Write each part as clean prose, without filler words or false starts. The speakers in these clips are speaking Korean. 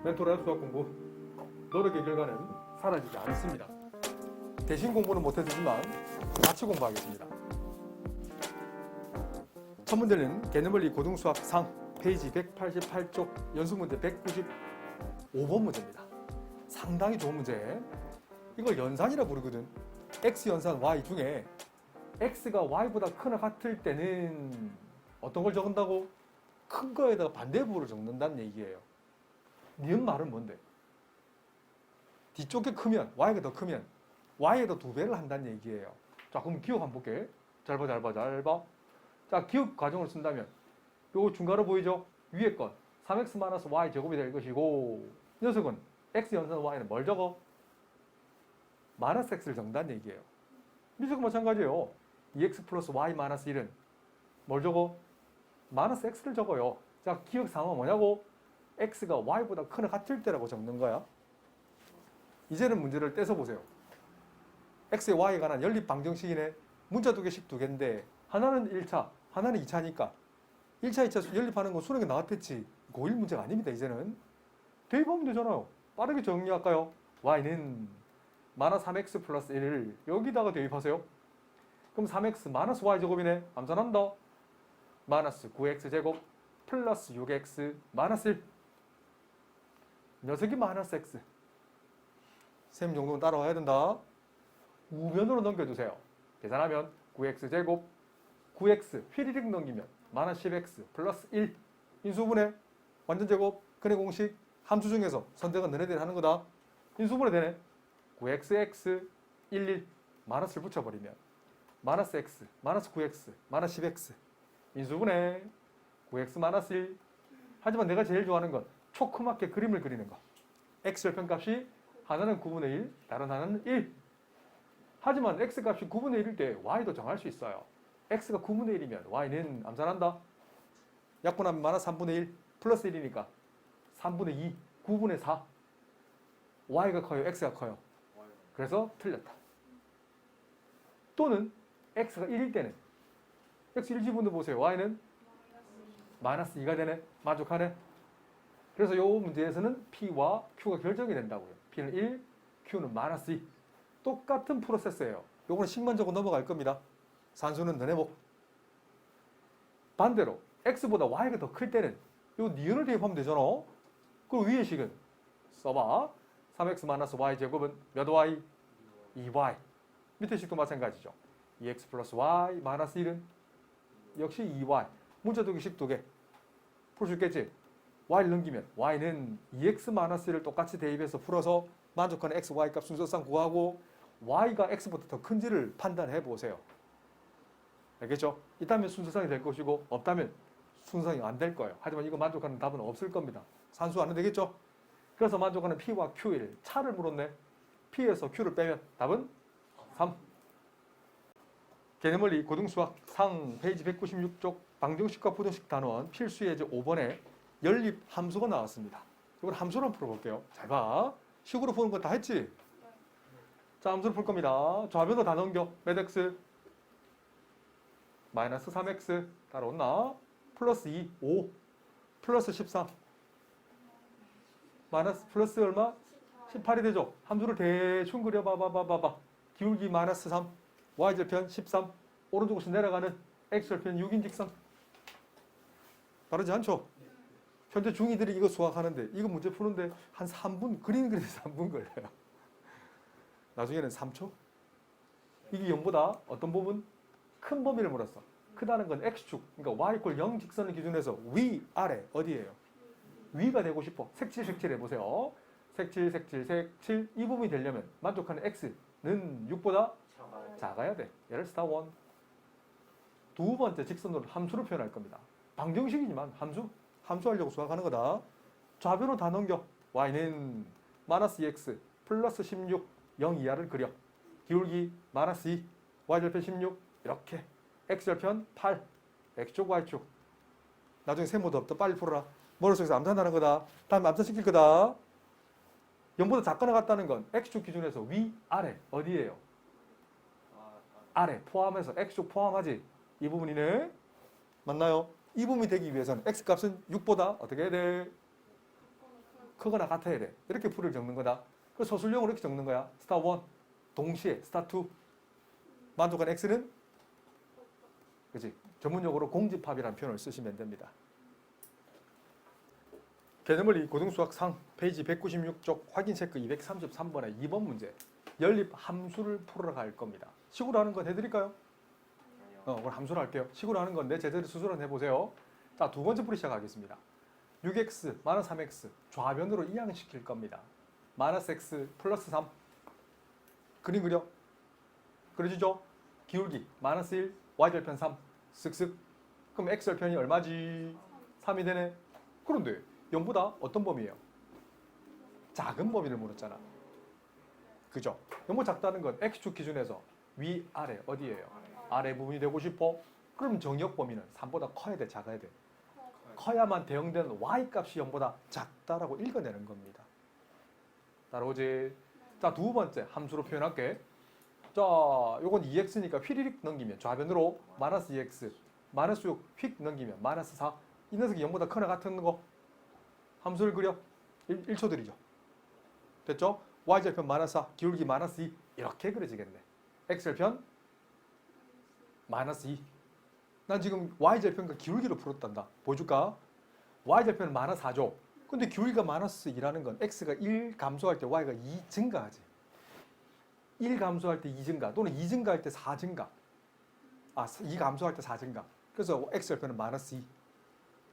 멘토리얼 수학 공부 노력의 결과는 사라지지 않습니다. 대신 공부는 못해주지만 같이 공부하겠습니다. 첫 문제는 개념원리 고등수학 상 페이지 188쪽 연습문제 195번 문제입니다. 상당히 좋은 문제. 이걸 연산이라 부르거든. x 연산 y 중에 x가 y보다 크나 같을 때는 어떤 걸 적은다고? 큰 거에다가 반대부호를 적는다는 얘기예요. 니은 말은 뭔데? 뒤쪽에 크면 y가 더 크면 y에다 2배를 한다는 얘기예요. 자, 그럼 기억 한번 볼게. 잘 봐, 잘 봐, 잘 봐. 자, 기억 과정을 쓴다면 요거 중괄호 보이죠? 위에 건 3x-y 제곱이 될 것이고, 이 녀석은 x 연산 y는 뭘 적어? 마이너스 x를 적는다는 얘기예요. 미적은 마찬가지예요. 2x 플러스 y 마이너스 1은 뭘 적어? 마이너스 x를 적어요. 자, 기억 상황은 뭐냐고? x가 y보다 크나 같을 때라고 적는 거야. 이제는 문제를 떼서 보세요. x에 y에 관한 연립 방정식이네. 문자 2개씩 2개인데 하나는 1차, 하나는 2차니까 1차, 2차 연립하는 건 수능에 나왔댔지. 고1 문제가 아닙니다. 이제는 대입하면 되잖아요. 빠르게 정리할까요? y는 마이너스 3x 플러스 1을 여기다가 대입하세요. 그럼 3x 마이너스 y 제곱이네. 암산한다. 마이너스 9x 제곱 플러스 6x 마이너스 1. 녀석이 마이너스 x. 셈 정도는 따라와야 된다. 우변으로 넘겨주세요. 계산하면 9x 제곱 9x 휘리릭 넘기면 마이너스 10x 플러스 1. 인수분해 완전 제곱 근의 공식 함수 중에서 선택은 너네들이 하는 거다. 인수분해 되네. 9xx 11 마이너스를 붙여버리면 마이너스 x 마이너스 9x 마이너스 10x 인수분해 9x 마이너스 1. 하지만 내가 제일 좋아하는 건 초크맣게 그림을 그리는 거. x 절편값이 하나는 9분의 1 다른 하나는 1. 하지만 x값이 9분의 1일 때 y도 정할 수 있어요. x가 9분의 1이면 y는 암산한다. 약분하면 마이너스 3분의 1 플러스 1이니까 3분의 2 9분의 4. y가 커요? x가 커요? 그래서 틀렸다. 또는 x가 1일 때는 x 1지분도 보세요. y는 마이너스 2가 되네. 만족하네. 그래서 이 문제에서는 p와 q가 결정이 된다고요. p는 1, q는 마이너스 2. 똑같은 프로세스예요. 요거는 식만 적고 넘어갈 겁니다. 산수는 너네목. 반대로 x보다 y가 더 클 때는 요 니은을 대입하면 되잖아. 그리고 위의 식은 써봐. 3x-y 제곱은 몇 y? 2y. 밑에 식도 마찬가지죠. 2x 플러스 y 마이너스 1은 역시 2y. 문자 2개씩 2개. 풀 수 있겠지? y를 넘기면 y는 2x 마이너스 1을 똑같이 대입해서 풀어서 만족하는 x, y 값 순서상 구하고 y가 x보다 더 큰지를 판단해 보세요. 알겠죠? 있다면 순서상이 될 것이고 없다면 순서상이 안 될 거예요. 하지만 이거 만족하는 답은 없을 겁니다. 산수 안 해도 되겠죠? 그래서 만족하는 p와 q일 차를 물었네. p에서 q를 빼면 답은 3. 개념원리 고등수학 상 페이지 196쪽 방정식과 부등식 단원 필수 예제 5번에 연립 함수가 나왔습니다. 이걸 함수로 한번 풀어볼게요. 잘 봐. 식으로 푸는 거 다 했지? 자, 함수를 풀 겁니다. 좌변으로 다 넘겨. 몇 x? 마이너스 3x 따라온나? 플러스 2, 5 플러스 13 마이너스 플러스 얼마? 18이 되죠? 함수를 대충 그려봐봐. 기울기 마이너스 3 y절편 13 오른쪽으로 내려가는 x절편 6인직선 다르지 않죠? 현재 중2들이 이거 수학하는데 이거 문제 푸는데 한 3분 그리는데 3분 걸려요. 나중에는 3초? 이게 0보다 어떤 부분? 큰 범위를 물었어. 크다는 건 x축, 그러니까 y = 0 직선을 기준해서 위, 아래 어디예요? 위가 되고 싶어. 색칠 해보세요. 색칠 이 부분이 되려면 만족하는 x는 6보다 작아야 돼. 예를 스타 1. 두 번째 직선으로 함수를 표현할 겁니다. 방정식이지만 함수하려고 수학하는 거다. 좌변으로 다 넘겨. y는 마이너스 2x 플러스 16 0 이하를 그려. 기울기 마이너스 2 y절편 16 이렇게 x절편 8 x축 y축. 나중에 세모도 없다. 빨리 풀어라. 머릿속에서 암산하는 거다. 다음에 암산시킬 거다. 0보다 작거나 같다는 건 x축 기준에서 위, 아래 어디예요? 아래 포함해서 x축 포함하지. 이 부분이네. 맞나요? 이 부분이 되기 위해서는 x값은 6보다 어떻게 해야 돼? 크거나 같아야 돼. 이렇게 풀을 적는 거다. 그 서술형으로 이렇게 적는 거야. 스타 1 동시에 스타 2 만족한 x는 그지? 전문용어로 공집합이라는 표현을 쓰시면 됩니다. 개념원리 고등수학 상 페이지 196쪽 확인 체크 233번의 2번 문제. 연립 함수를 풀어 갈 겁니다. 식으로 하는 건 해드릴까요? 오늘 함수로 할게요. 식으로 하는 건데 제대로 수술은 해보세요. 자, 두 번째 풀이 시작하겠습니다. 6x 마이너스 3x 좌변으로 이항시킬 겁니다. 마이너스 x 플러스 3 그림 그려. 그려지죠? 기울기 마이너스 1 y절편 3 쓱쓱. 그럼 x절편이 얼마지? 3이 되네. 그런데 0보다 어떤 범위예요? 작은 범위를 물었잖아. 그죠? 너무 작다는 건 x축 기준에서 위, 아래 어디예요? 아래 부분이 되고 싶어? 그럼 정역 범위는 3보다 커야 돼, 작아야 돼? 커야만 대응되는 y값이 0보다 작다라고 읽어내는 겁니다. 따라오지? 자, 두 번째 함수로 표현할게. 자, 요건 2x니까 휘리릭 넘기면 좌변으로 마이너스 2x 마이너스 6 휙 넘기면 마이너스 4. 이 녀석이 0보다 크나 같은 거 함수를 그려. 1초 들이죠. 됐죠? y절편 마이너스 4 기울기 마이너스 2 이렇게 그려지겠네. x절편 마이너스 2. 난 지금 y절편과 기울기를 풀었단다. 보여줄까? y절편은 마이너스 4죠. 근데 기울기가 마이너스 2라는 건 x가 1 감소할 때 y가 2 증가하지. 1 감소할 때 2 증가 또는 2 증가할 때 4 증가. 2 감소할 때 4 증가. 그래서 x절편은 마이너스 2.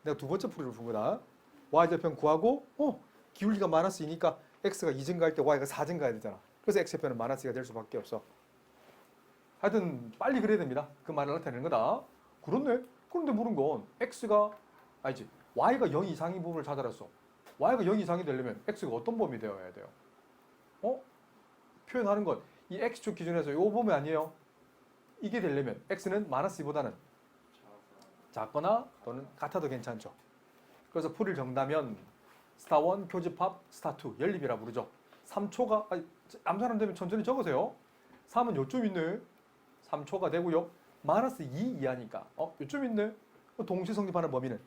내가 두 번째 풀이를 푼 거다. y절편 구하고 기울기가 마이너스 2니까 x가 2 증가할 때 y가 4 증가해야 되잖아. 그래서 x절편은 마이너스 2가 될 수밖에 없어. 하여튼 빨리 그려야 됩니다. 그 말을 나타내는 거다. 그렇네. 그런데 물은 건 x가 아니지. y가 0 이상인 부분을 찾아냈어. y가 0 이상이 되려면 x가 어떤 범위 되어야 돼요? 표현하는 건 이 x축 기준에서 요 범위 아니에요? 이게 되려면 x는 마이너스 2보다는 작거나 또는 같아도 괜찮죠. 그래서 풀을 정다면 스타 1 교집합, 스타 2 연립이라 부르죠. 3초가 암산 안 되면 천천히 적으세요. 3은 요쯤 있네. 3초가 되고요. 마이너스 2 이하니까 요쯤 있네. 동시 성립하는 범위는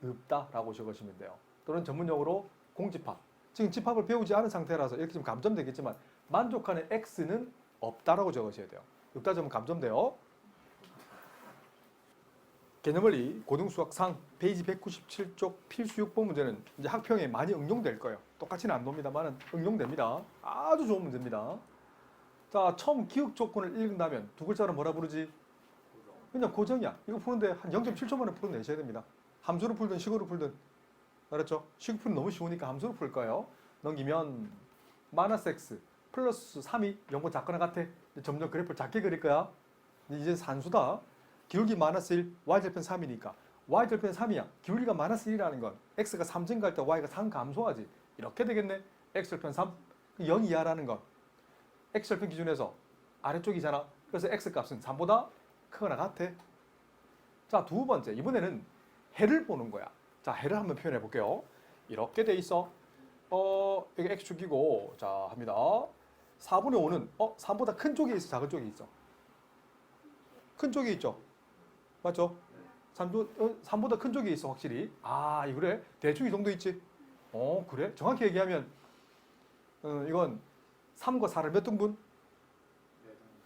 없다라고 적으시면 돼요. 또는 전문용어로 공집합. 지금 집합을 배우지 않은 상태라서 이렇게 좀 감점되겠지만 만족하는 x는 없다라고 적으셔야 돼요. 없다 적으면 감점돼요. 개념원리 고등수학 상 페이지 197쪽 필수 6번 문제는 이제 학평에 많이 응용될 거예요. 똑같이는 안 놉니다만 응용됩니다. 아주 좋은 문제입니다. 자, 처음 기억 조건을 읽는다면 두 글자로 뭐라 부르지? 그냥 고정이야. 이거 푸는데 한 0.7초 만에 풀어내셔야 됩니다. 함수로 풀든 식으로 풀든. 알았죠? 식으로 풀면 너무 쉬우니까 함수로 풀 거예요. 넘기면 마이너스 x 플러스 3이 0보다 작거나 같아. 점점 그래프를 작게 그릴 거야. 이제 산수다. 기울기 마이너스 1, y절편 3이니까 y절편 3이야. 기울기가 마이너스 1이라는 건 x가 3 증가할 때 y가 3 감소하지. 이렇게 되겠네. x절편 3, 0 이하라는 건 x절편 기준에서 아래쪽이잖아. 그래서 x값은 3보다 크거나 같아. 자, 두 번째. 이번에는 해를 보는 거야. 자, 해를 한번 표현해 볼게요. 이렇게 돼 있어. 여기 x축이고 자, 합니다. 4분의 5는 3보다 큰 쪽에 있어, 작은 쪽에 있어? 큰 쪽에 있죠? 맞죠? 3보다 큰 쪽에 있어, 확실히. 그래? 대충 이 정도 있지? 그래? 정확히 얘기하면 이건 3과 4를 몇 등분?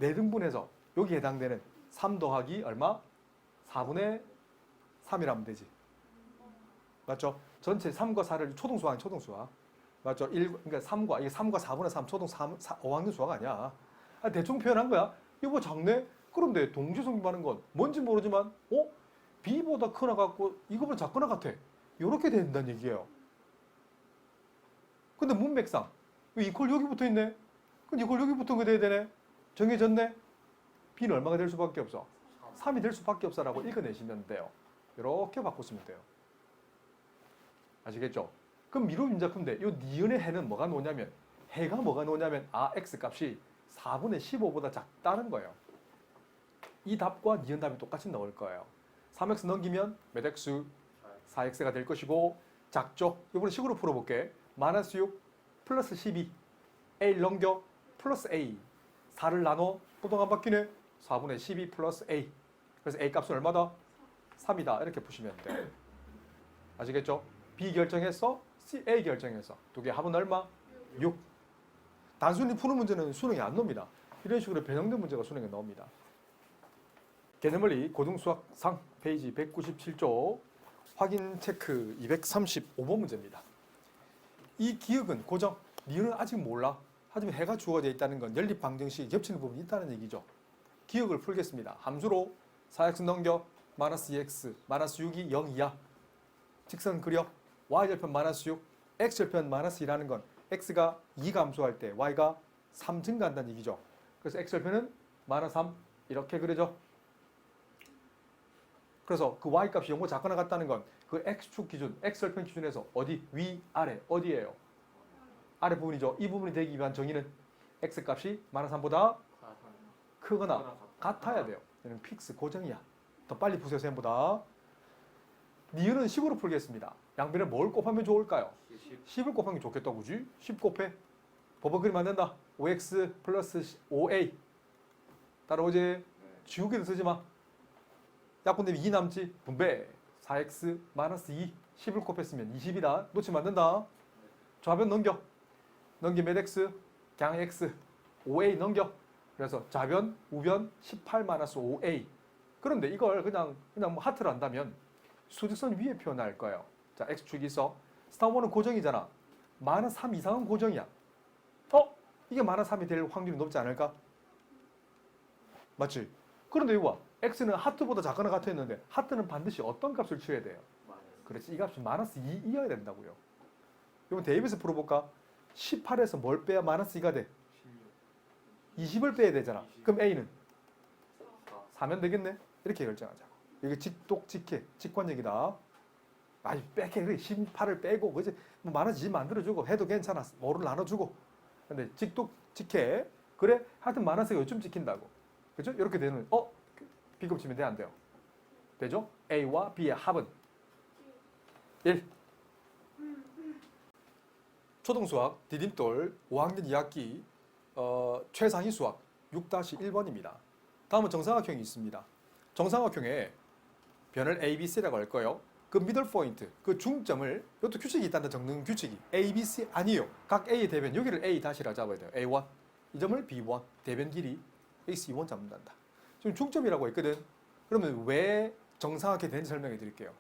4등분해서 여기 해당되는 3 더하기 얼마? 4분의 3이라면 되지. 맞죠? 전체 3과 4를 초등수학, 초등수학. 맞죠? 그러니까 3과, 이게 3과 4분의 3 초등 5학년 수학 아니야. 대충 표현한 거야. 이거 뭐 작네? 그런데 동시 성립하는 건 뭔지 모르지만 b보다 크나 같고 이거보다 작거나 같아. 이렇게 된다는 얘기예요. 근데 문맥상 이퀄 여기 붙어 있네. 근데 이퀄 여기 붙은 거 돼야 되네. 정해졌네. b는 얼마가 될 수밖에 없어? 3이 될 수밖에 없어라고 읽어내시면 돼요. 이렇게 바꾸시면 돼요. 아시겠죠? 그럼 미로 임자품인데 이 니은의 해는 뭐가 나오냐면 해가 뭐가 나오냐면 x값이 4분의 15보다 작다는 거예요. 이 답과 니은 답이 똑같이 나올 거예요. 3x 넘기면 몇 x? 4x가 될 것이고 작죠? 이번에 식으로 풀어볼게. 마이너스 6 플러스 12 a 넘겨 플러스 a 4를 나눠 부동 안 바뀌네. 4분의 12 플러스 a 그래서 a 값은 얼마다? 3이다. 이렇게 푸시면 돼요. 아시겠죠? b 결정했어? A 결정해서 두 개 합은 얼마? 6. 단순히 푸는 문제는 수능에 안 나옵니다. 이런 식으로 변형된 문제가 수능에 나옵니다. 개념원리 고등수학상 페이지 197쪽 확인 체크 235번 문제입니다. 이 기억은 고정, 니은 아직 몰라. 하지만 해가 주어져 있다는 건 연립 방정식이 겹치는 부분이 있다는 얘기죠. 기억을 풀겠습니다. 함수로 4x 넘겨 마이너스 2x 마이너스 6이 0이야. 직선 그려 y절편 마이너스 6 x절편 마이너스 2라는 건 x가 2 감소할 때 y가 3 증가한다는 얘기죠. 그래서 x절편은 마이너스 3 이렇게 그려져. 그래서 그 y 값이 0보다 작거나 같다는 건 그 x축 기준, x절편 기준에서 어디? 위, 아래, 어디예요? 아래 부분이죠. 이 부분이 되기 위한 정의는 x 값이 마이너스 3보다 크거나 같아야 돼요. 얘는 픽스 고정이야. 더 빨리 푸세요, 쌤보다. 니은은 10으로 풀겠습니다. 양변에 뭘 곱하면 좋을까요? 10을 곱하면 좋겠다고 그지? 10 곱해. 버벅 그리면 안 된다. 5x 플러스 5a. 따라오지? 지우개도 쓰지 마. 약분 되면 2 남지. 분배. 4x 마이너스 2. 10을 곱했으면 20이다. 놓치면 안 된다. 좌변 넘겨. 넘기 몇 x? 그냥 x. 5a 넘겨. 그래서 좌변, 우변 18 마이너스 5a. 그런데 이걸 그냥 뭐 하트로 한다면 수직선 위에 표현할 거예요. 자, x축이 있어. 스타원은 고정이잖아. 마이너스 3 이상은 고정이야. 이게 마이너스 3이 될 확률이 높지 않을까? 맞지? 그런데 이거 봐. x는 하트보다 작거나 같았는데 하트는 반드시 어떤 값을 취해야 돼요? 그렇지. 이 값이 마이너스 2이어야 된다고요. 이번 대입해서 풀어볼까? 18에서 뭘 빼야 마이너스 2가 돼? 20을 빼야 되잖아. 그럼 a는? 4면 되겠네? 이렇게 결정하자. 이게 직독직해. 직관적이다. 아니 빼게 그래. 18을 빼고 그지? 뭐 마이너스 2 만들어주고 해도 괜찮아. 5를 나눠주고. 근데 직독직해. 그래? 하여튼 마이너스가 요즘 찍힌다고. 그죠? 이렇게 되는 비급치면 돼? 안 돼요? 되죠? A와 B의 합은 1. 초등수학 디딤돌 5학년 2학기 최상위 수학 6-1번입니다. 다음은 정삼각형이 있습니다. 정삼각형에 변을 A, B, C라고 할 거예요. 그 미들 포인트, 그 중점을 이것도 규칙이 있다는 적는 규칙이 A, B, C 아니에요. 각 A의 대변 여기를 A 다시라 잡아야 돼요. A1 이 점을 B1 대변 길이 AC1 잡는단다. 지금 중점이라고 했거든. 그러면 왜 정삼각형이 되는지 설명해 드릴게요.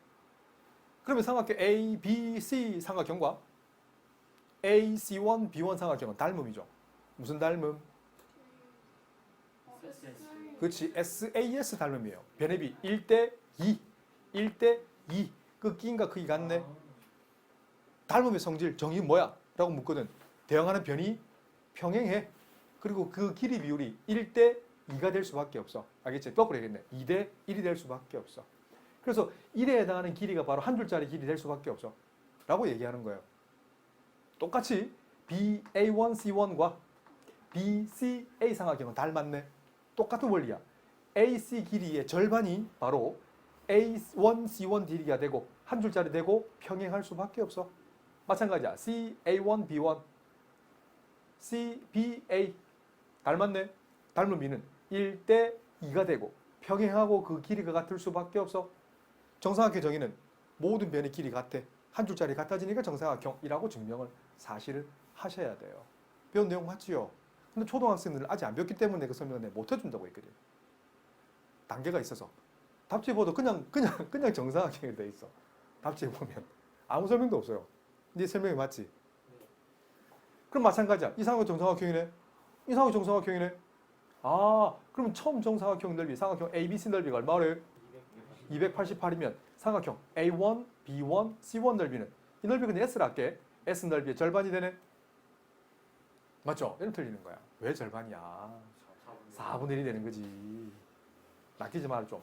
그러면 삼각형 A, B, C 삼각형과 A, C1, B1 삼각형은 닮음이죠. 무슨 닮음? 그렇지. SAS 닮음이에요. 변압이 1:2. 1:2. 그 끼인가 크기 같네. 닮음의 성질 정의 뭐야? 라고 묻거든. 대응하는 변이 평행해. 그리고 그 길이 비율이 1:2가 될 수밖에 없어. 알겠지? 거꾸로 얘기했네. 2:1이 될 수밖에 없어. 그래서 1에 해당하는 길이가 바로 한 줄짜리 길이 될 수밖에 없어. 라고 얘기하는 거예요. 똑같이 BA1C1과 BCA 삼각형은 닮았네. 똑같은 원리야. AC 길이의 절반이 바로 A1C1 길이가 되고 한 줄짜리 되고 평행할 수밖에 없어. 마찬가지야. CA1B1 CBA 닮았네. 닮은 B는 1:2가 되고 평행하고 그 길이가 같을 수밖에 없어. 정삼각형 정의는 모든 변의 길이 같아. 한 줄짜리 같아지니까 정삼각형이라고 증명을 사실을 하셔야 돼요. 배운 내용 맞지요? 근데 초등학생들은 아직 안 배웠기 때문에 그 설명을 못 해준다고 했거든. 단계가 있어서. 답지에 봐도 그냥 정삼각형이 돼 있어. 답지에 보면. 아무 설명도 없어요. 네 설명이 맞지? 그럼 마찬가지야. 이상하고 정삼각형이네. 이상하고 정삼각형이네. 그러면 처음 정삼각형 넓이, 삼각형 ABC 넓이가 얼마래? 288이면 삼각형 A1, B1, C1 넓이는 이 넓이 그냥 S를 할게. S 넓이의 절반이 되네. 맞죠? 이런 틀리는 거야. 왜 절반이야? 4분의 1이 되는 거지. 낚이지 마라 좀.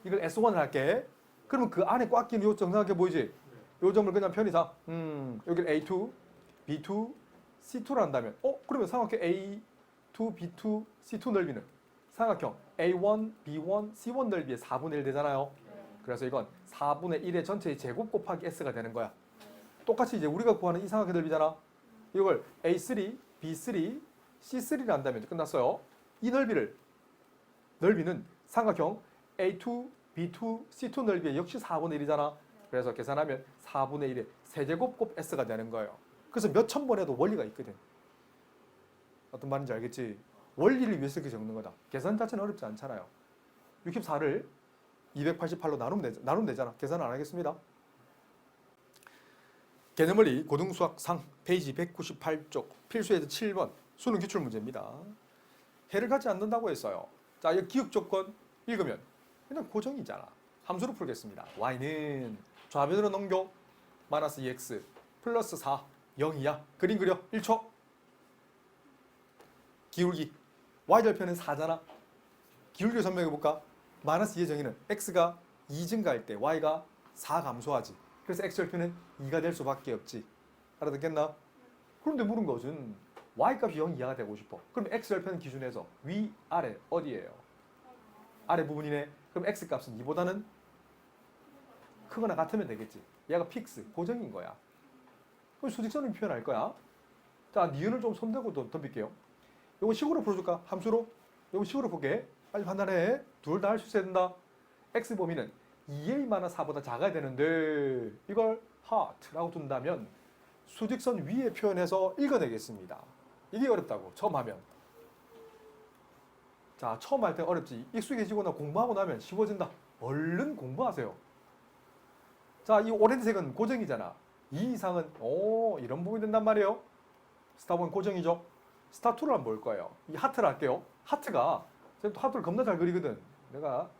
이걸 S1을 할게. 그러면 그 안에 꽉 끼는 요 정삼각형 보이지? 요 점을 그냥 편의상 여기를 A2, B2, C2로 한다면 그러면 삼각형 A2, B2, C2 넓이는 삼각형 A1, B1, C1 넓이의 4분의 1 되잖아요. 그래서 이건 4분의 1의 전체의 제곱 곱하기 S가 되는 거야. 똑같이 이제 우리가 구하는 이 삼각형 넓이잖아. 이걸 A3, B3, C3를 한다면 끝났어요. 이 넓이는 삼각형 A2, B2, C2 넓이의 역시 4분의 1이잖아. 그래서 계산하면 4분의 1의 세제곱 곱 S가 되는 거예요. 그래서 몇 천 번 해도 원리가 있거든. 어떤 말인지 알겠지? 원리를 위해서 이렇게 적는 거다. 계산 자체는 어렵지 않잖아요. 64를 288로 나누면 되잖아. 계산 안 하겠습니다. 개념원리 고등수학 상 페이지 198쪽 필수에서 7번 수능 기출 문제입니다. 해를 갖지 않는다고 했어요. 자, 이 기억 조건 읽으면 그냥 고정이잖아. 함수로 풀겠습니다. y는 좌변으로 넘겨 마이너스 2x 플러스 4 0이야. 그림 그려 1초. 기울기 y절편은 4잖아. 기울기 설명해볼까? 마이너스 2의 정의는 x가 2 증가할 때 y가 4 감소하지. 그래서 x절편은 2가 될 수밖에 없지. 알아듣겠나? 그런데 물은 것은 y값이 0 이하가 되고 싶어. 그럼 x절편 기준에서 위, 아래 어디예요? 아래 부분이네. 그럼 x값은 2보다는 크거나 같으면 되겠지. 얘가 픽스, 고정인 거야. 그럼 수직선을 표현할 거야. 자, 니은을 좀 손대고 덤빌게요. 이거 식으로 풀어줄까? 함수로? 이거 식으로 볼게. 빨리 판단해. 둘 다 할 수 있어야 된다. x 범위는 2a-4보다 작아야 되는데 이걸 hot라고 둔다면 수직선 위에 표현해서 읽어내겠습니다. 이게 어렵다고 처음 하면. 자, 처음 할 때 어렵지. 익숙해지거나 공부하고 나면 쉬워진다. 얼른 공부하세요. 자, 이 오렌지색은 고정이잖아. 이 이상은 이런 부분이 된단 말이에요. 스타 1 고정이죠. 스타 2를 한번 볼 거예요. 이 하트를 할게요. 하트가 또 하트를 겁나 잘 그리거든. 내가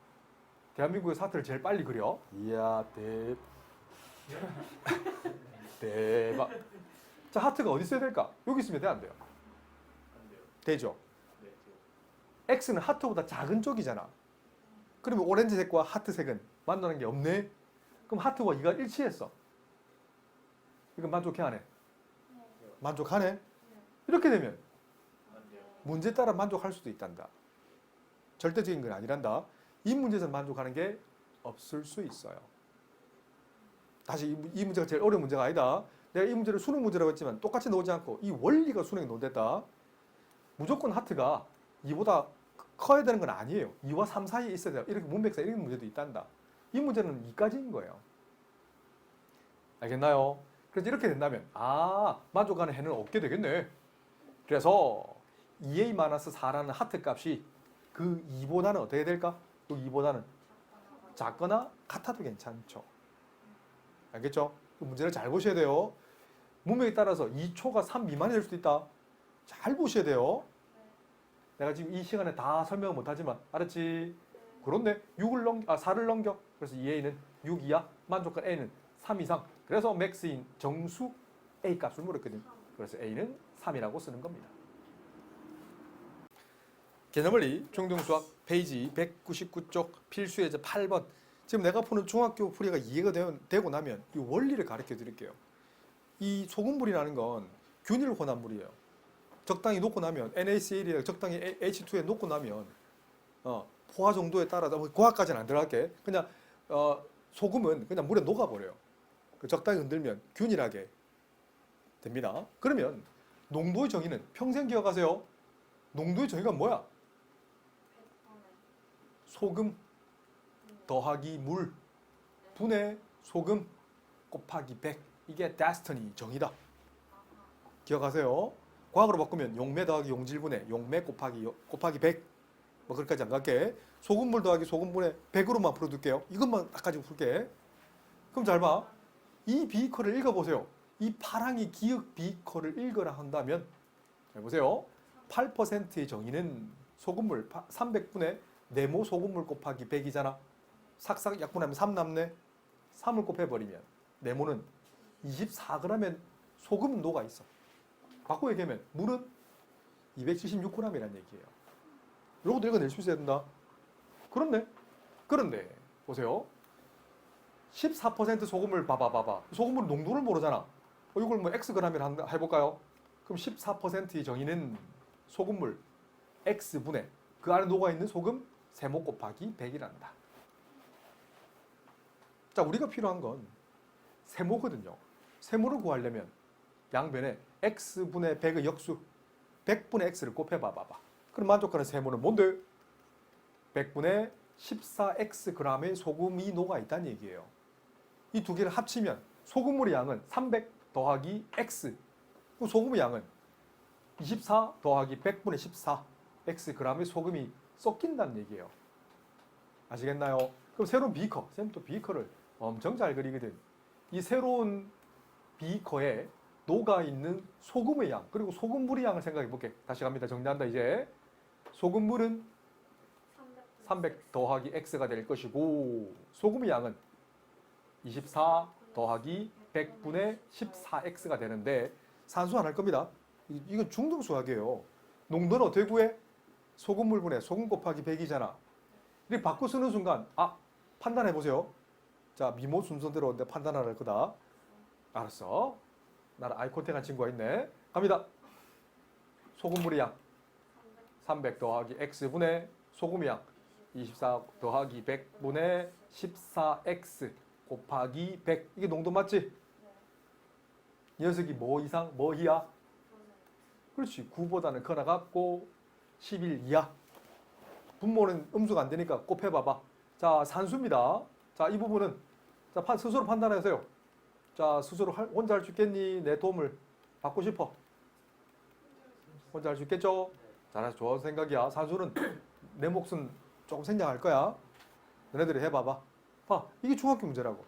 대한민국에서 하트를 제일 빨리 그려. 이야, 대박. 자, 하트가 어디 있어야 될까? 여기 있으면 돼, 안 돼요? 되죠? X는 하트보다 작은 쪽이잖아. 그러면 오렌지색과 하트색은 만나는 게 없네? 그럼 하트와 이가 일치했어. 이건 만족해, 안 해? 만족하네? 이렇게 되면 문제에 따라 만족할 수도 있단다. 절대적인 건 아니란다. 이 문제에서 만족하는 게 없을 수 있어요. 다시 이 문제가 제일 어려운 문제가 아니다. 내가 이 문제를 수능 문제라고 했지만 똑같이 나오지 않고 이 원리가 수능에 논됐다. 무조건 하트가 2보다 커야 되는 건 아니에요. 2와 3 사이에 있어야 돼요. 이렇게 문맥상 이런 문제도 있단다. 이 문제는 2까지인 거예요. 알겠나요? 그래서 이렇게 된다면 만족하는 해는 없게 되겠네. 그래서 2a-4라는 하트 값이 그 2보다는 어떻게 될까? 그 2보다는 작거나 같아도 괜찮죠. 알겠죠? 그 문제를 잘 보셔야 돼요. 문맥에 따라서 2초가 3 미만이 될 수도 있다. 잘 보셔야 돼요. 내가 지금 이 시간에 다 설명을 못하지만 알았지? 그런데 4를 넘겨. 그래서 2a는 6 이하, 만족한 a는 3 이상. 그래서 맥스인 정수 a 값을 물었거든. 그래서 a는 3이라고 쓰는 겁니다. 개념원리 중등수학 페이지 199쪽 필수예제 8번. 지금 내가 푸는 중학교 풀이가 이해가 되고 나면 이 원리를 가르쳐 드릴게요. 이 소금물이라는 건 균일 혼합물이에요. 적당히 녹고 나면 NaCl이랑 적당히 H2에 녹고 나면 포화 정도에 따라서 고화까지는 안 들어갈게. 그냥 소금은 그냥 물에 녹아버려요. 적당히 흔들면 균일하게 됩니다. 그러면 농도의 정의는 평생 기억하세요. 농도의 정의가 뭐야? 소금 더하기 물 분의 소금 곱하기 100. 이게 데스티니 정의다. 기억하세요. 과학으로 바꾸면 용매 더하기 용질분의 용매 곱하기 100. 뭐 그렇게까지 안 갈게. 소금물 더하기 소금분의 100으로만 풀어둘게요. 이것만 딱 가지고 풀게. 그럼 잘 봐. 이 비커를 읽어보세요. 이 파랑이 기억 비커를 읽어라 한다면 잘 보세요. 8%의 정의는 소금물 300분의 네모 소금물 곱하기 100이잖아. 삭삭 약분하면 3 남네. 3을 곱해버리면 네모는 24g의 소금 녹아 있어. 바꿔 얘기하면 물은 276g이라는 얘기예요. 이것도 읽어낼 수 있어야 된다. 그런데 보세요. 14% 소금을 봐봐. 소금물 농도를 모르잖아. 이걸 뭐 xg이라 해볼까요? 그럼 14%의 정의는 소금물 x분의 그 안에 녹아있는 소금 세모 곱하기 100이란다. 자, 우리가 필요한 건 세모거든요. 세모를 구하려면 양변에 x분의 100의 역수 100분의 x를 곱해봐봐. 그럼 만족하는 세모는 뭔데? 100분의 14xg의 소금이 녹아있다는 얘기예요. 이 두 개를 합치면 소금물의 양은 300 더하기 x. 그럼 소금의 양은 24 더하기 100분의 14 x g의 소금이 섞인다는 얘기예요. 아시겠나요? 그럼 새로운 비커, 쌤 또 비커를 엄청 잘 그리거든. 이 새로운 비커에 녹아있는 소금의 양, 그리고 소금물의 양을 생각해 볼게. 다시 갑니다. 정리한다 이제. 소금물은 300 더하기 x가 될 것이고 소금의 양은 24 더하기 100분의 14x가 되는데 산수 안 할 겁니다. 이건 중등수학이에요. 농도는 어떻게 구해? 소금물분의 소금 곱하기 100이잖아. 이렇게 바꿔 쓰는 순간 판단해 보세요. 자, 미모 순서대로 내 판단할 거다. 알았어. 나는 아이콘택한 친구가 있네. 갑니다. 소금물의 양 300 더하기 x분의 소금의 양 24 더하기 100분의 14x 곱하기 100. 이게 농도 맞지? 이 녀석이 뭐 이상? 뭐 이하? 그렇지. 9보다는 커나 같고 11 이하. 분모는 음수가 안 되니까 곱해봐봐. 자, 산수입니다. 자, 이 부분은 자, 스스로 판단하세요. 자, 스스로 혼자 할 수 있겠니? 내 도움을 받고 싶어. 혼자 할 수 있겠죠? 잘해서 좋은 생각이야. 산수는 내 몫은 조금 생략할 거야. 너네들이 해봐봐. 봐, 이게 중학교 문제라고.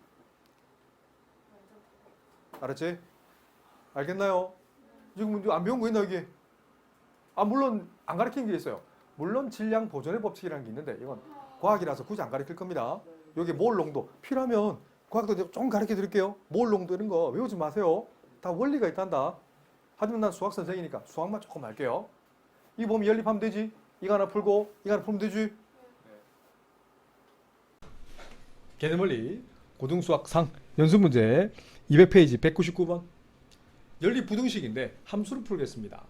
알았지? 알겠나요? 지금 안 배운 거 있나 이게? 물론 안 가르치는 게 있어요. 물론 질량 보존의 법칙이라는 게 있는데 이건 과학이라서 굳이 안 가르칠 겁니다. 여기 몰 농도 필요하면 과학도 좀 가르쳐 드릴게요. 몰 농도 이런 거 외우지 마세요. 다 원리가 있단다. 하지만 난 수학 선생이니까 수학만 조금 할게요. 이거 보면 연립하면 되지. 이거 하나 풀고 이거 하나 풀면 되지. 개념원리 고등수학상 연습문제 200페이지 199번. 연립 부등식인데 함수를 풀겠습니다.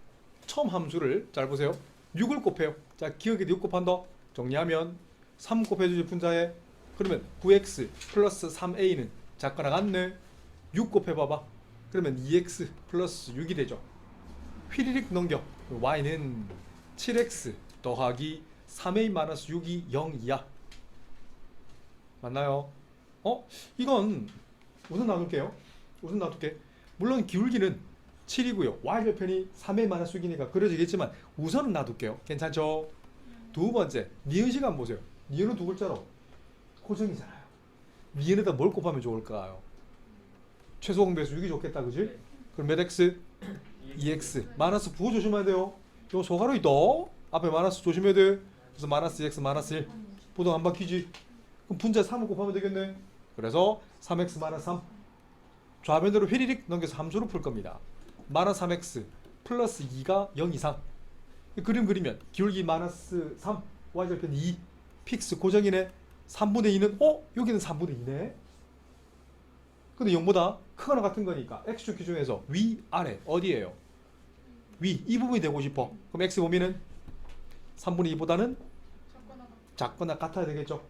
처음 함수를 잘 보세요. 6을 곱해요. 자, 기억에도 6 곱한다. 정리하면 3 곱해주지 분자에. 그러면 9x 플러스 3a는 작거나 같네. 6 곱해봐봐. 그러면 2x 플러스 6이 되죠. 휘리릭 넘겨. y는 7x 더하기 3a 마이너스 6이 0이야. 맞나요? 이건 우선 놔둘게요. 우선 놔둘게. 물론 기울기는 7이고요. y절편이 3a 마이너스 6이니까 그려지겠지만 우선은 놔둘게요. 괜찮죠? 두 번째, 니은 시간 보세요. 니은은 두 글자로 고정이잖아요. 니은에다 뭘 곱하면 좋을까요? 최소 공배수 6이 좋겠다, 그지? 그럼 몇 x? 2x. 마이너스 부호 조심해야 돼요. 이거 소가로 있다. 앞에 마이너스 조심해야 돼. 그래서 마이너스 2x 마이너스 1. 보통 안 바뀌지? 그럼 분자 3을 곱하면 되겠네. 그래서 3x 마이너스 3. 좌변으로 휘리릭 넘겨서 함수로 풀 겁니다. 마이너스 3x 플러스 2가 0 이상. 그림 그리면 기울기 마이너스 3, y절편 2, 픽스 고정이네. 3분의 2는 여기는 3분의 2네. 근데 0보다 크거나 같은 거니까 x축 기준에서 위, 아래 어디예요? 위, 이 부분이 되고 싶어. 그럼 x 범위는 3분의 2보다는 작거나 같아야 되겠죠.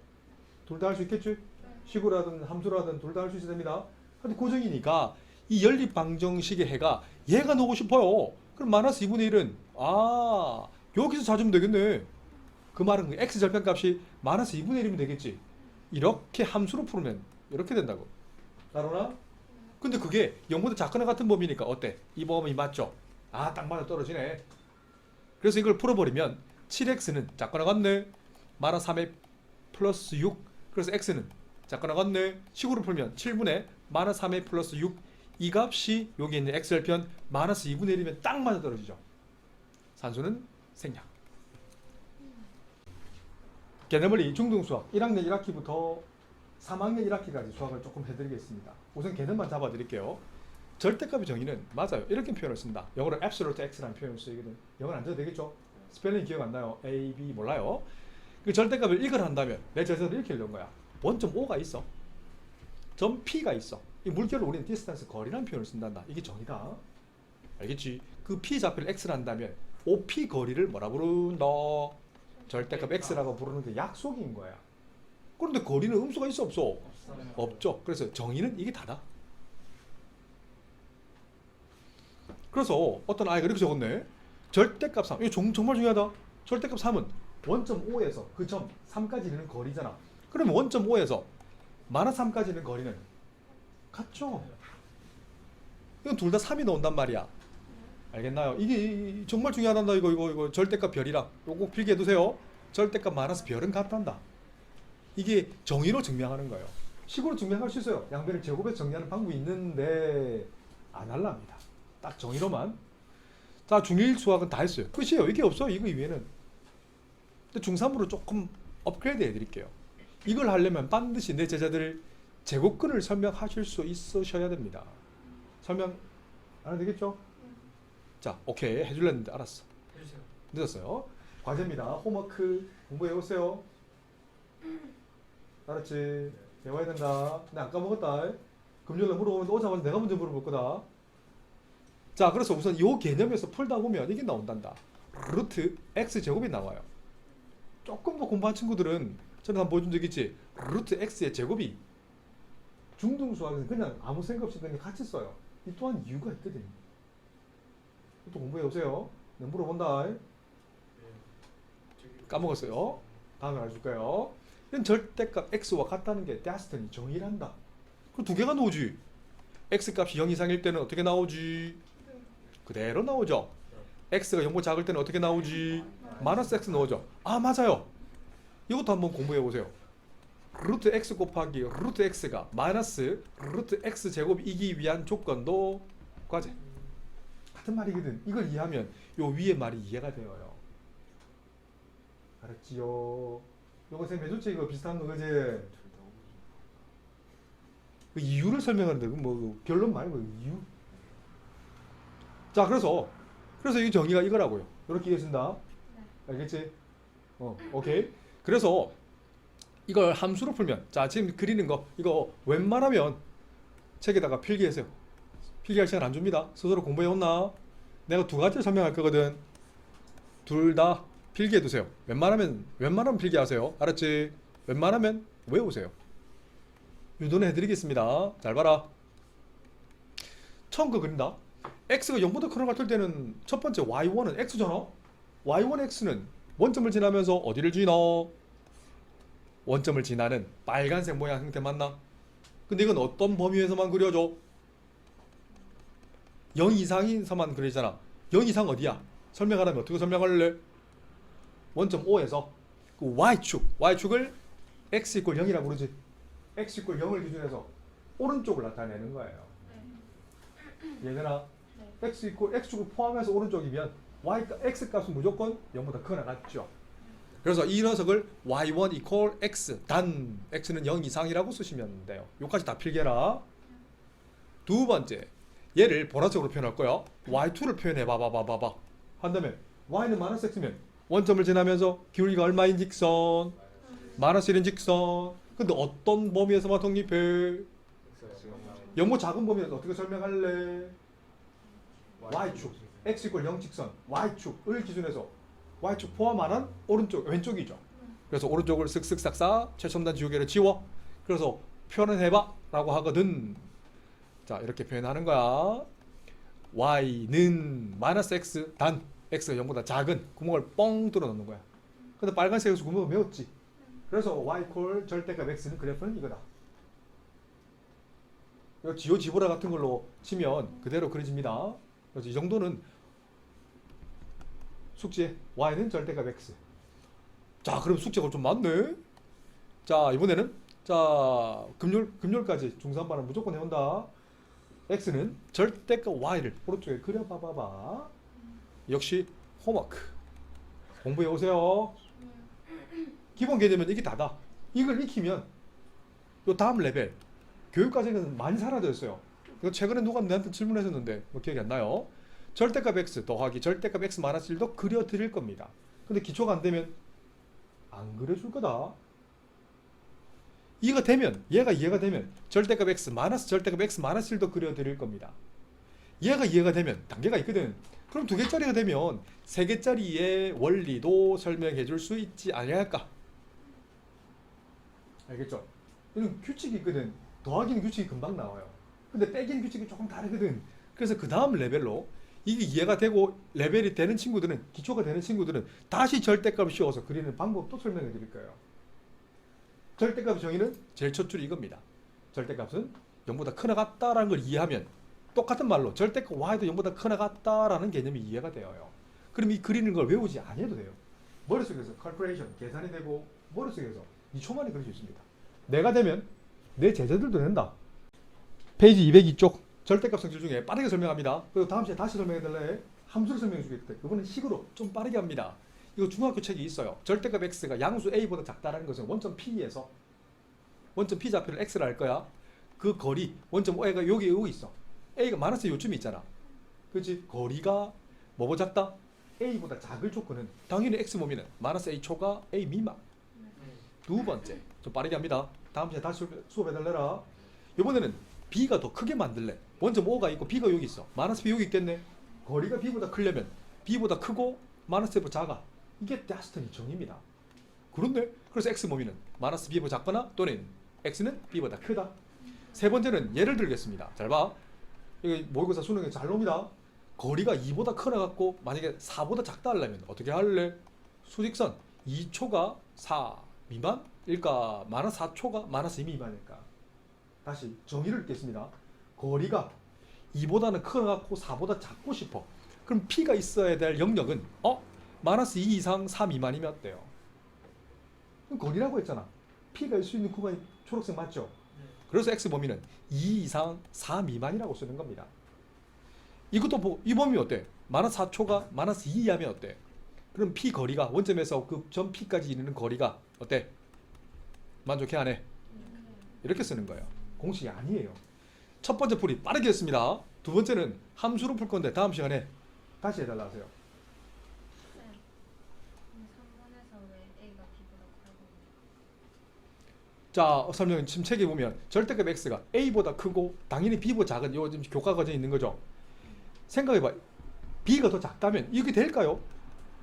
둘 다 할 수 있겠지? 식으로든 함수로든 둘 다 할 수 있어야 됩니다. 근데 고정이니까 이 연립 방정식의 해가 얘가 나오고 싶어요. 그럼 마이너스 2분의 1은 여기서 찾으면 되겠네. 그 말은 x 절편값이 마이너스 2분의 1이면 되겠지. 이렇게 함수로 풀면 이렇게 된다고. 따로나? 근데 그게 0보다 작거나 같은 범위니까 어때? 이 범위 맞죠? 딱 맞아 떨어지네. 그래서 이걸 풀어버리면 7x는 작거나 같네. 마이너스 3의 플러스 6. 그래서 x는 작거나 같네. 식으로 풀면 7분의 마이너스 3의 플러스 6. 이 값이 여기 있는 x절편 마이너스 2분의 1이면 딱 맞아 떨어지죠. 산수는 생략. 개념원리 중등수학 1학년 1학기부터 3학년 1학기까지 수학을 조금 해드리겠습니다. 우선 개념만 잡아드릴게요. 절대값의 정의는 맞아요. 이렇게 표현을 쓴다. 영어로 absolute x라는 표현을 쓰거든. 영어는 안 써도 되겠죠? 스펠링 기억 안 나요? A, B 몰라요? 그 절대값을 이걸 한다면 내 절대값을 이렇게 읽는 거야. 원점 O가 있어. 점 P가 있어. 이 물결을 우리는 디스턴스 거리라는 표현을 쓴단다. 이게 정의다. 알겠지? 그 P 좌표를 X라 한다면 OP 거리를 뭐라 부른다? 절대값 X라고 부르는 게 약속인 거야. 그런데 거리는 음수가 있어 없어? 없죠. 그래서 정의는 이게 다다. 그래서 어떤 아이가 이렇게 적었네. 절대값 3. 이거 정말 중요하다. 절대값 3은 원점 5에서 그 점 3까지 있는 거리잖아. 그러면 원점 5에서 마이너스 3까지 있는 거리는 같죠? 이건 둘 다 3이 나온단 말이야. 알겠나요? 이게 정말 중요하단다. 이거 절대값 별이랑 요거 꼭 필기해 두세요. 절대값 마이너스 별은 같단다. 이게 정의로 증명하는 거예요. 식으로 증명할 수 있어요. 양변을 제곱해서 정리하는 방법이 있는데 안 할랍니다. 딱 정의로만. 자, 중1 수학은 다 했어요. 끝이에요. 이게 없어. 이거 이외에는. 근데 중3으로 조금 업그레이드 해드릴게요. 이걸 하려면 반드시 내 제자들 제곱근을 설명하실 수 있으셔야 됩니다. 설명 안 해도 되겠죠? 자, 오케이. 해줄랬는데 알았어. 해주세요. 늦었어요. 과제입니다. 홈워크 공부해오세요. 알았지? 배워야 된다. 나 안 까먹었다. 금요일에 물어보면 오자마자 내가 먼저 물어볼 거다. 자, 그래서 우선 이 개념에서 풀다 보면 이게 나온단다. 루트 x제곱이 나와요. 조금 더 공부한 친구들은 전에 한번 보여준 적 있지? 루트 x의 제곱이 중등수학에서 그냥 아무 생각 없이 그냥 같이 써요. 이 또한 이유가 있거든요. 또 공부해오세요. 내가 물어본다. 까먹었어요. 다음에 알려줄까요? 이건 절대값 x와 같다는 게 데스티니 정의란다. 그럼 두 개가 나오지. x값이 0 이상일 때는 어떻게 나오지? 그대로 나오죠. x가 0보다 작을 때는 어떻게 나오지? 마이너스 x 나오죠. 아, 맞아요. 이것도 한번 공부해보세요. 루트 x 곱하기 루트 x가 마이너스 루트 x 제곱이기 위한 조건도 과제. 같은 말이거든. 이걸 이해하면 요 위에 말이 이해가 되어요. 알았지요? 요거 쌤 해줬지? 이거 비슷한 거 그지? 그 이유를 설명하는데 뭐 결론 말고 이유. 자, 그래서 이 정의가 이거라고요. 이렇게 이해진다. 알겠지? 오케이. 그래서 이걸 함수로 풀면, 자, 지금 그리는 거 이거 웬만하면 책에다가 필기하세요. 필기할 시간 안 줍니다. 스스로 공부해 온나? 내가 두 가지를 설명할 거거든. 둘 다 필기해 두세요. 웬만하면 필기하세요. 알았지? 웬만하면 외우세요. 유도는 해드리겠습니다. 잘 봐라. 처음 거 그린다. x가 0보다 크거나 같을 때는 첫 번째 y1은 x잖아. y1 x는 원점을 지나면서 어디를 지나? 원점을 지나는 빨간색 모양 형태 맞나? 근데 이건 어떤 범위에서만 그려져? 0 이상에서만 그리잖아. 0 이상 어디야? 설명하려면 어떻게 설명할래? 원점 O에서 그 y축을 x = 0이라고 부르지. x = 0을 기준해서 오른쪽을 나타내는 거예요. 얘들아, x축을 포함해서 오른쪽이면 x값은 무조건 0보다 크거나 같죠. 그래서 이 녀석을 y1 = x 단 x는 0 이상이라고 쓰시면 돼요. 요까지 다 필기해라. 두 번째, 얘를 보라색으로 표현할 거야. y2를 표현해 봐봐. 한다면 y는 마이너스 x면 원점을 지나면서 기울기가 얼마인 직선? 마이너스 1인 직선. 근데 어떤 범위에서만 독립해? 0보다 작은 범위에서 어떻게 설명할래? y축 x = 0 직선 y축을 기준해서 y축 포함하는 왼쪽이죠. 그래서 오른쪽을 쓱쓱 싹싹 최첨단 지우개를 지워. 그래서 표현을 해봐 라고 하거든. 자, 이렇게 표현하는 거야. y는 마이너스 x 단 x가 0보다 작은 구멍을 뻥 뚫어 넣는 거야. 근데 빨간색에서 구멍을 메웠지. 그래서 y = 절대값 x는 그래프는 이거다. 이거 지오지브라 같은 걸로 치면 그대로 그려집니다. 그래서 이 정도는 숙제. y는 절대값 x. 자, 그럼 숙제가 좀 많네. 자, 이번에는 자 금요일까지 중3반은 무조건 해온다. x는 절대값 y를 오른쪽에 그려봐봐. 역시 홈워크 공부해 오세요. 기본 개념은 이게 다다. 이걸 익히면 요 다음 레벨 교육과정에는 많이 사라졌어요. 이거 최근에 누가 내한테 질문했었는데 뭐 기억이 안 나요. 절대값 x 더하기 절대값 x 마이너스 1도 그려드릴 겁니다. 근데 기초가 안 되면 안 그려줄 거다. 얘가 이해가 되면 절대값 x 마이너스 절대값 x 마이너스 1도 그려드릴 겁니다. 얘가 이해가 되면 단계가 있거든. 그럼 2개짜리가 되면 3개짜리의 원리도 설명해 줄 수 있지 아니할까? 알겠죠? 이런 규칙이 있거든. 더하기는 규칙이 금방 나와요. 근데 빼기는 규칙이 조금 다르거든. 그래서 그 다음 레벨로 이게 이해가 되고 레벨이 되는 친구들은, 기초가 되는 친구들은 다시 절대값 씌워서 그리는 방법도 설명해 드릴 거예요. 절대값 정의는 제일 첫 줄이 이겁니다. 절대값은 0보다 크나 같다라는 걸 이해하면 똑같은 말로 절대값 y도 0보다 크나 같다라는 개념이 이해가 되어요. 그럼 이 그리는 걸 외우지 아니해도 돼요. 머릿속에서 calculation, 계산이 되고 머릿속에서 2초만에 그릴 수 있습니다. 내가 되면 내 제자들도 된다. 페이지 202쪽 절대값 성질 중에 빠르게 설명합니다. 그리고 다음 시간에 다시 설명해달래. 함수를 설명해 주겠다. 이거는 식으로 좀 빠르게 합니다. 이거 중학교 책이 있어요. 절대값 x가 양수 a보다 작다라는 것은 원점 p에서 원점 p 좌표를 x를 할 거야. 그 거리 원점 O가 여기 있어. a가 마이너스 요쯤에 있잖아. 그렇지? 거리가 뭐보다 작다? a보다 작을 조건은 당연히 x 몸이는 마이너스 a 초가 a 미만. 두 번째 좀 빠르게 합니다. 다음 시간에 다시 수업해달래라. 이번에는 b가 더 크게 만들래. 원점 O가 있고 b가 여기 있어. 마이너스 b 여기 있겠네. 거리가 b보다 크려면 b보다 크고 마이너스 b보다 작아. 이게 다스턴이 정의입니다. 그런데 그래서 x 몸이는 마이너스 b보다 작거나 또는 x는 b보다 크다. 세 번째는 예를 들겠습니다. 잘 봐. 이거 모의고사 수능에 잘 놉니다. 거리가 2보다 크나 갖고 만약에 4보다 작다 하려면 어떻게 할래? 수직선 2초가 4 미만일까? 마이너스 4초가 마이너스 2 미만일까? 다시 정의를 읽겠습니다. 거리가 2보다는 크나 갖고 4보다 작고 싶어. 그럼 P가 있어야 될 영역은 마이너스 2 이상 4 미만이면 어때요? 그럼 거리라고 했잖아. P가 있을 수 있는 구간이 초록색 맞죠? 그래서 X 범위는 2 이상 4 미만이라고 쓰는 겁니다. 이것도 보고 이 범위 어때? 마이너스 4초가 마이너스 2 이하면 어때? 그럼 P 거리가 원점에서 그 점 P까지 이르는 거리가 어때? 만족해 안 해? 이렇게 쓰는 거예요. 공식이 아니에요. 첫 번째 풀이 빠르게 했습니다. 두 번째는 함수로 풀 건데 다음 시간에 다시 해달라 하세요. 쌤, 3번에서 왜 A가 B보다 크다고? 자, 설명 지금 책에 보면 절대값 x가 a보다 크고 당연히 b보다 작은 요 지금 교과 과정에 있는 거죠. 생각해봐. b가 더 작다면 이게 될까요?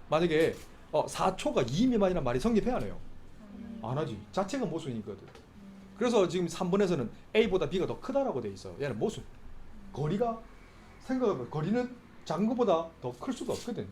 만약에 4초가 2 미만이란 말이 성립해야 하네요. 안 하지. 자체가 모순이거든. 그래서 지금 3번에서는 a보다 b가 더 크다라고 돼 있어요. 얘는 모순. 거리가 생각해봐. 거리는 작은 것보다 더 클 수가 없거든.